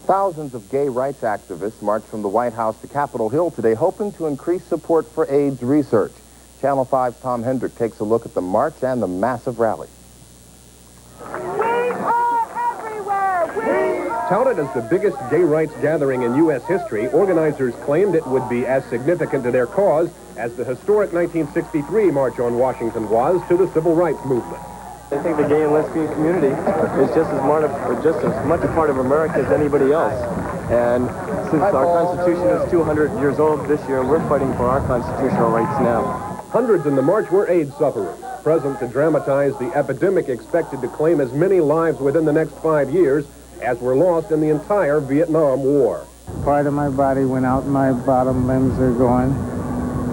Thousands of gay rights activists marched from the White House to Capitol Hill today, hoping to increase support for AIDS research. Channel 5's Tom Hendrick takes a look at the march and the massive rally. We are everywhere! Touted as the biggest gay rights gathering in U.S. history, organizers claimed it would be as significant to their cause as the historic 1963 March on Washington was to the civil rights movement. I think the gay and lesbian community is just as much a part of America as anybody else. And since our Constitution is 200 years old this year, we're fighting for our constitutional rights now. Hundreds in the march were AIDS sufferers, present to dramatize the epidemic expected to claim as many lives within the next 5 years as were lost in the entire Vietnam War. Part of my body went out, my bottom limbs are gone,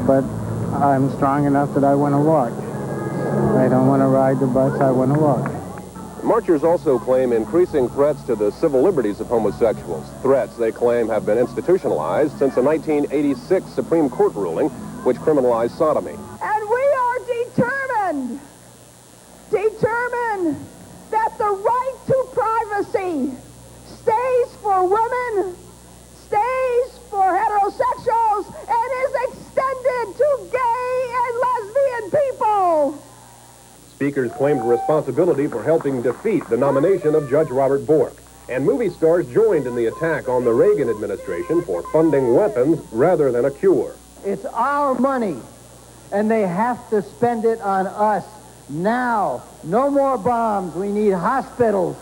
but I'm strong enough that I want to walk. I don't want to ride the bus, I want to walk. Marchers also claim increasing threats to the civil liberties of homosexuals. Threats they claim have been institutionalized since a 1986 Supreme Court ruling which criminalized sodomy. And we are determined that the right to privacy stays for women, stays for heterosexuals, and is extended to gay and lesbian people. Speakers claimed responsibility for helping defeat the nomination of Judge Robert Bork. And movie stars joined in the attack on the Reagan administration for funding weapons rather than a cure. It's our money, and they have to spend it on us now. No more bombs. We need hospitals.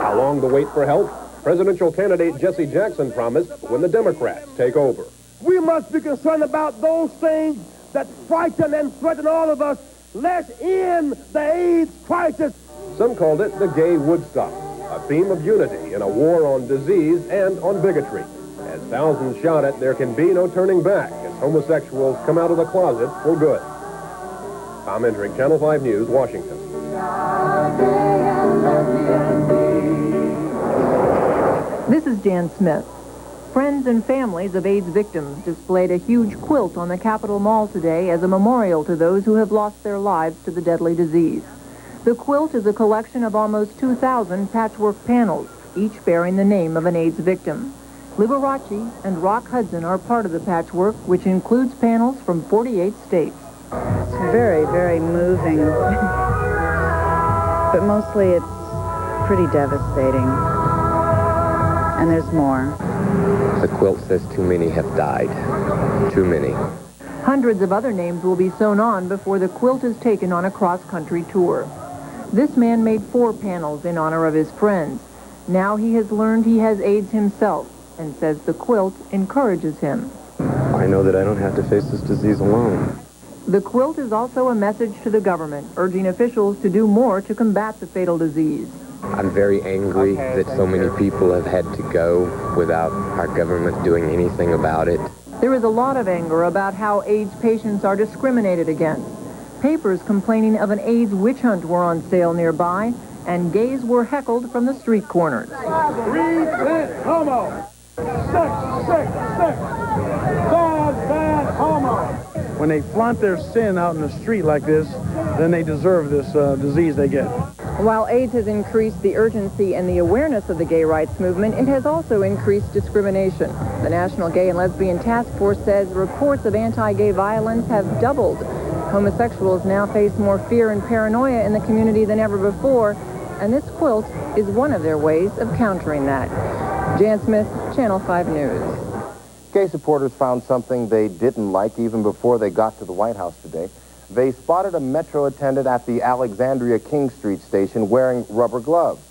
How long to wait for help? Presidential candidate Jesse Jackson promised when the Democrats take over. We must be concerned about those things that frighten and threaten all of us. Let's end the AIDS crisis. Some called it the gay Woodstock, a theme of unity in a war on disease and on bigotry. As thousands shouted, there can be no turning back as homosexuals come out of the closet for good. Tom Hendrick, Channel 5 News, Washington. This is Jan Smith. Friends and families of AIDS victims displayed a huge quilt on the Capitol Mall today as a memorial to those who have lost their lives to the deadly disease. The quilt is a collection of almost 2,000 patchwork panels, each bearing the name of an AIDS victim. Liberace and Rock Hudson are part of the patchwork, which includes panels from 48 states. It's very, very moving, but mostly it's pretty devastating. And there's more. The quilt says too many have died. Too many. Hundreds of other names will be sewn on before the quilt is taken on a cross-country tour. This man made 4 panels in honor of his friends. Now he has learned he has AIDS himself and says the quilt encourages him. I know that I don't have to face this disease alone. The quilt is also a message to the government, urging officials to do more to combat the fatal disease. I'm very angry that so many people have had to go without our government doing anything about it. There is a lot of anger about how AIDS patients are discriminated against. Papers complaining of an AIDS witch hunt were on sale nearby, and gays were heckled from the street corners. Bad homo. Sick. Bad homo. When they flaunt their sin out in the street like this, then they deserve this disease they get. While AIDS has increased the urgency and the awareness of the gay rights movement, it has also increased discrimination. The National Gay and Lesbian Task Force says reports of anti-gay violence have doubled. Homosexuals now face more fear and paranoia in the community than ever before, and this quilt is one of their ways of countering that. Jan Smith, Channel 5 News. Gay supporters found something they didn't like even before they got to the White House today. They spotted a metro attendant at the Alexandria King Street station wearing rubber gloves.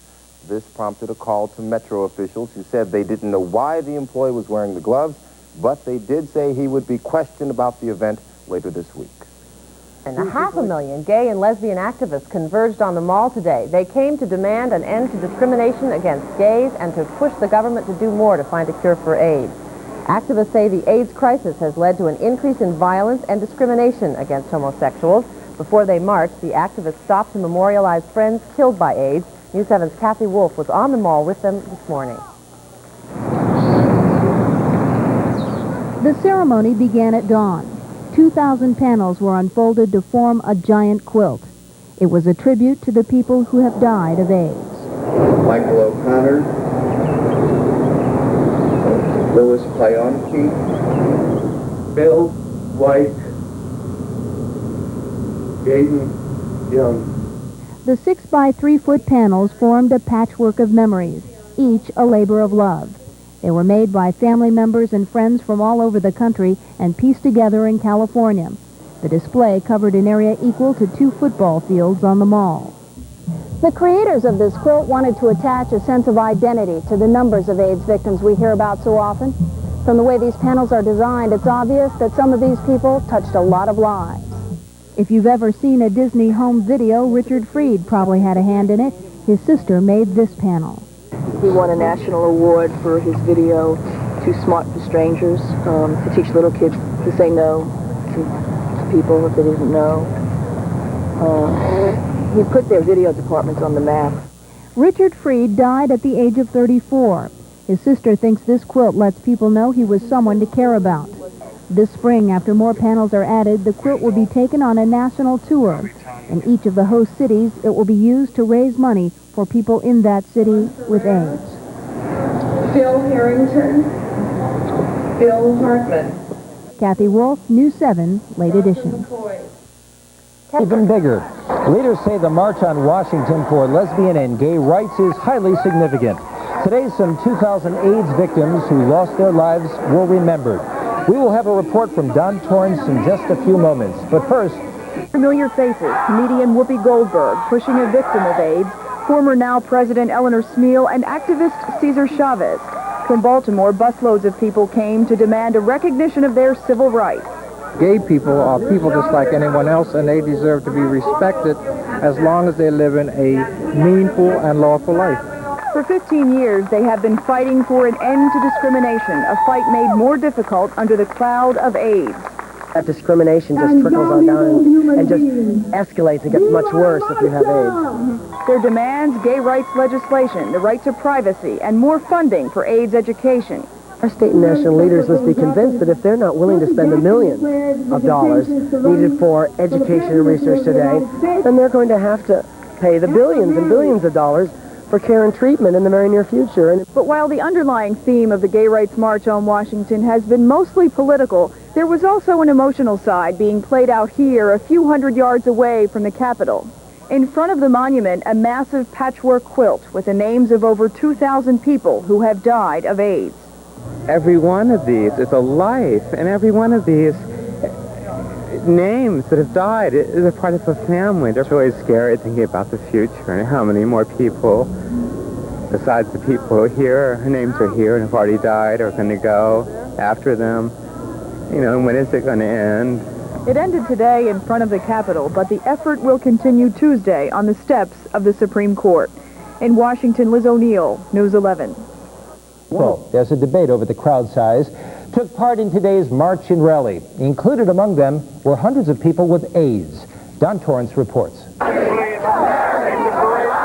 This prompted a call to metro officials who said they didn't know why the employee was wearing the gloves, but they did say he would be questioned about the event later this week. And 500,000 gay and lesbian activists converged on the mall today. They came to demand an end to discrimination against gays and to push the government to do more to find a cure for AIDS. Activists say the AIDS crisis has led to an increase in violence and discrimination against homosexuals. Before they marched, the activists stopped to memorialize friends killed by AIDS. News 7's Kathy Wolf was on the mall with them this morning. The ceremony began at dawn. 2,000 panels were unfolded to form a giant quilt. It was a tribute to the people who have died of AIDS. Michael O'Connor, Louis Pionki, Bill White, Jaden Young. The 6 by 3 foot panels formed a patchwork of memories, each a labor of love. They were made by family members and friends from all over the country and pieced together in California. The display covered an area equal to 2 football fields on the mall. The creators of this quilt wanted to attach a sense of identity to the numbers of AIDS victims we hear about so often. From the way these panels are designed, it's obvious that some of these people touched a lot of lives. If you've ever seen a Disney home video, Richard Freed probably had a hand in it. His sister made this panel. He won a national award for his video, Too Smart for Strangers, to teach little kids to say no to people if they didn't know. He put their video departments on the map. Richard Freed died at the age of 34. His sister thinks this quilt lets people know he was someone to care about. This spring, after more panels are added, the quilt will be taken on a national tour. In each of the host cities, it will be used to raise money for people in that city with AIDS. Phil Harrington, Bill Hartman. Kathy Wolf, News 7, late edition. Even bigger. Leaders say the March on Washington for lesbian and gay rights is highly significant. Today, some 2,000 AIDS victims who lost their lives were remembered. We will have a report from Don Torrance in just a few moments. But first, familiar faces, comedian Whoopi Goldberg pushing a victim of AIDS, former now President Eleanor Smeal, and activist Cesar Chavez. From Baltimore, busloads of people came to demand a recognition of their civil rights. Gay people are people just like anyone else, and they deserve to be respected as long as they live in a meaningful and lawful life. For 15 years, they have been fighting for an end to discrimination, a fight made more difficult under the cloud of AIDS. That discrimination just trickles on down and just escalates and gets much worse if you have AIDS. Their demands, gay rights legislation, the right to privacy, and more funding for AIDS education. Our state and national leaders must be convinced that if they're not willing to spend the millions of dollars needed for education and research today, then they're going to have to pay the billions and billions of dollars for care and treatment in the very near future. But while the underlying theme of the Gay Rights March on Washington has been mostly political, there was also an emotional side being played out here a few hundred yards away from the Capitol. In front of the monument, a massive patchwork quilt with the names of over 2,000 people who have died of AIDS. Every one of these is a life, and every one of these names that have died is a part of a family. It's really scary thinking about the future and how many more people, besides the people here, whose names are here and have already died, are going to go after them. You know, when is it going to end? It ended today in front of the Capitol, but the effort will continue Tuesday on the steps of the Supreme Court. In Washington, Liz O'Neill, News 11. well, there's a debate over the crowd size. Took part in today's march and rally. Included among them were hundreds of people with AIDS. Don Torrance reports.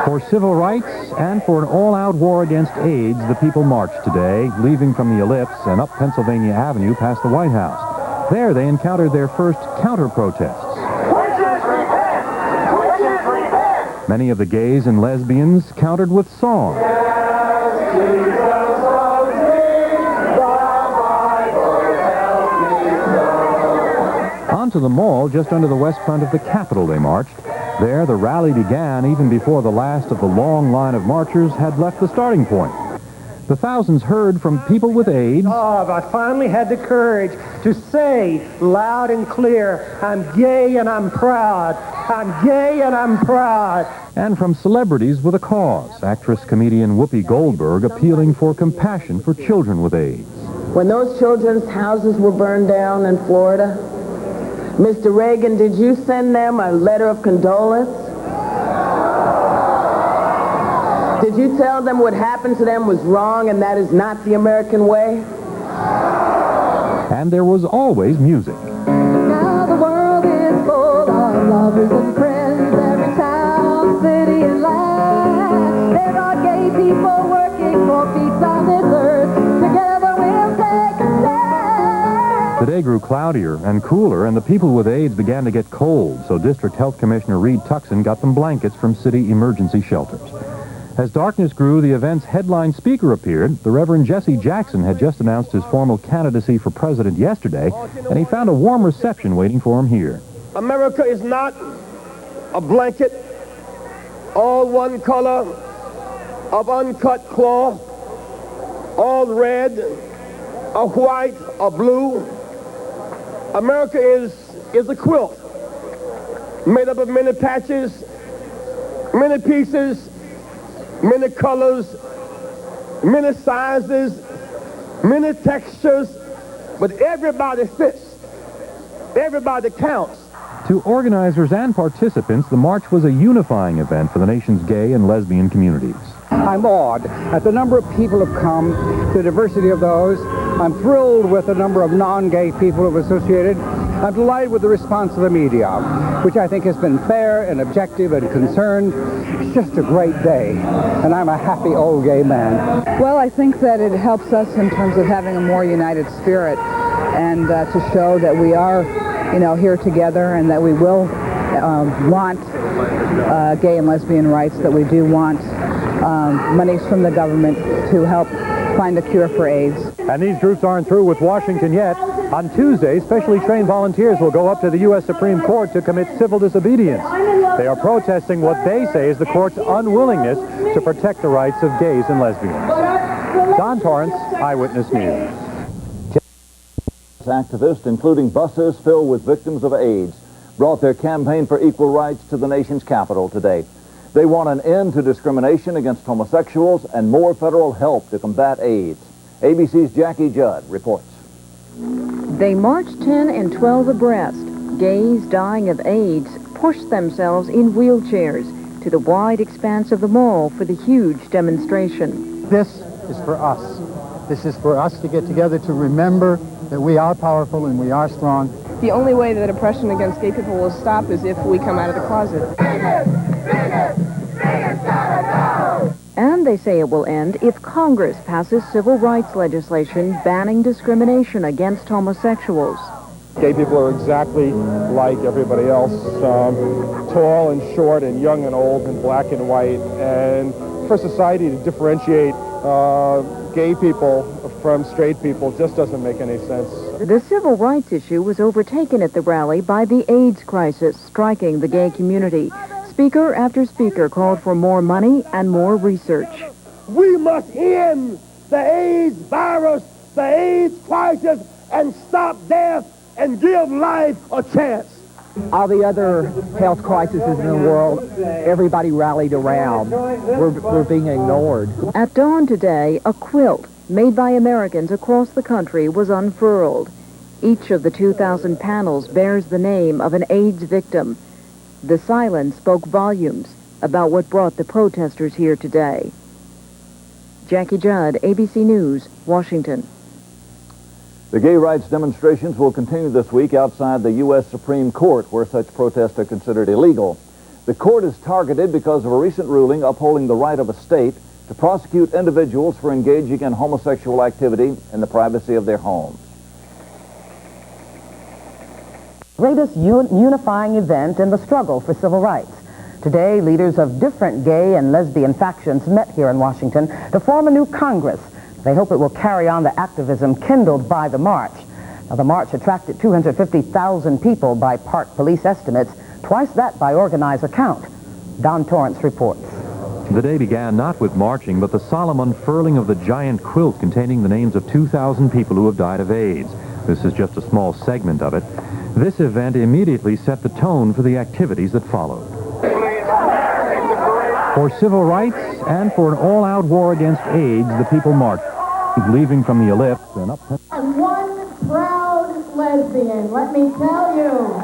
For civil rights and for an all-out war against AIDS, the people marched today, leaving from the Ellipse and up Pennsylvania Avenue past the White House. There they encountered their first counter-protests. Many of the gays and lesbians countered with song. Onto the mall just under the west front of the Capitol they marched. There, the rally began even before the last of the long line of marchers had left the starting point. The thousands heard from people with AIDS. Oh, I finally had the courage to say loud and clear, I'm gay and I'm proud. I'm gay and I'm proud. And from celebrities with a cause. Actress-comedian Whoopi Goldberg appealing for compassion for children with AIDS. When those children's houses were burned down in Florida, Mr. Reagan, did you send them a letter of condolence? Did you tell them what happened to them was wrong and that is not the American way? And there was always music. Now the world is full of lovers and friends, every town, city, and land. There are gay people working for peace on this earth. Together we'll take a stand. The day grew cloudier and cooler, and the people with AIDS began to get cold, so District Health Commissioner Reed Tuckson got them blankets from city emergency shelters. As darkness grew, the event's headline speaker appeared. The Reverend Jesse Jackson had just announced his formal candidacy for president yesterday, and he found a warm reception waiting for him here. America is not a blanket, all one color, of uncut cloth, all red, or white, or blue. America is a quilt made up of many patches, many pieces, many colors, many sizes, many textures, but everybody fits. Everybody counts. To organizers and participants, the march was a unifying event for the nation's gay and lesbian communities. I'm awed at the number of people who have come, the diversity of those. I'm thrilled with the number of non-gay people who have associated. I'm delighted with the response of the media, which I think has been fair and objective and concerned. It's just a great day, and I'm a happy old gay man. Well, I think that it helps us in terms of having a more united spirit and to show that we are, here together and that we will want gay and lesbian rights, that we do want monies from the government to help find a cure for AIDS. And these groups aren't through with Washington yet. On Tuesday, specially trained volunteers will go up to the U.S. Supreme Court to commit civil disobedience. They are protesting what they say is the court's unwillingness to protect the rights of gays and lesbians. Don Torrance, Eyewitness News. Activists, including buses filled with victims of AIDS, brought their campaign for equal rights to the nation's capital today. They want an end to discrimination against homosexuals and more federal help to combat AIDS. ABC's Jackie Judd reports. They marched 10 and 12 abreast. Gays dying of AIDS pushed themselves in wheelchairs to the wide expanse of the mall for the huge demonstration. This is for us. This is for us to get together to remember that we are powerful and we are strong. The only way that oppression against gay people will stop is if we come out of the closet. And they say it will end if Congress passes civil rights legislation banning discrimination against homosexuals. Gay people are exactly like everybody else, tall and short and young and old and black and white. And for society to differentiate gay people from straight people just doesn't make any sense. The civil rights issue was overtaken at the rally by the AIDS crisis striking the gay community. Speaker after speaker called for more money and more research. We must end the AIDS virus, the AIDS crisis, and stop death and give life a chance. All the other health crises in the world, everybody rallied around. We're being ignored. At dawn today, a quilt made by Americans across the country was unfurled. Each of the 2,000 panels bears the name of an AIDS victim. The silence spoke volumes about what brought the protesters here today. Jackie Judd, ABC News, Washington. The gay rights demonstrations will continue this week outside the U.S. Supreme Court, where such protests are considered illegal. The court is targeted because of a recent ruling upholding the right of a state to prosecute individuals for engaging in homosexual activity in the privacy of their homes. Greatest unifying event in the struggle for civil rights. Today, leaders of different gay and lesbian factions met here in Washington to form a new Congress. They hope it will carry on the activism kindled by the march. Now, the march attracted 250,000 people by Park Police estimates, twice that by organizer count. Don Torrance reports. The day began not with marching, but the solemn unfurling of the giant quilt containing the names of 2,000 people who have died of AIDS. This is just a small segment of it. This event immediately set the tone for the activities that followed. For civil rights and for an all-out war against AIDS, the people marched, leaving from the ellipse and up. I'm one proud lesbian, let me tell you.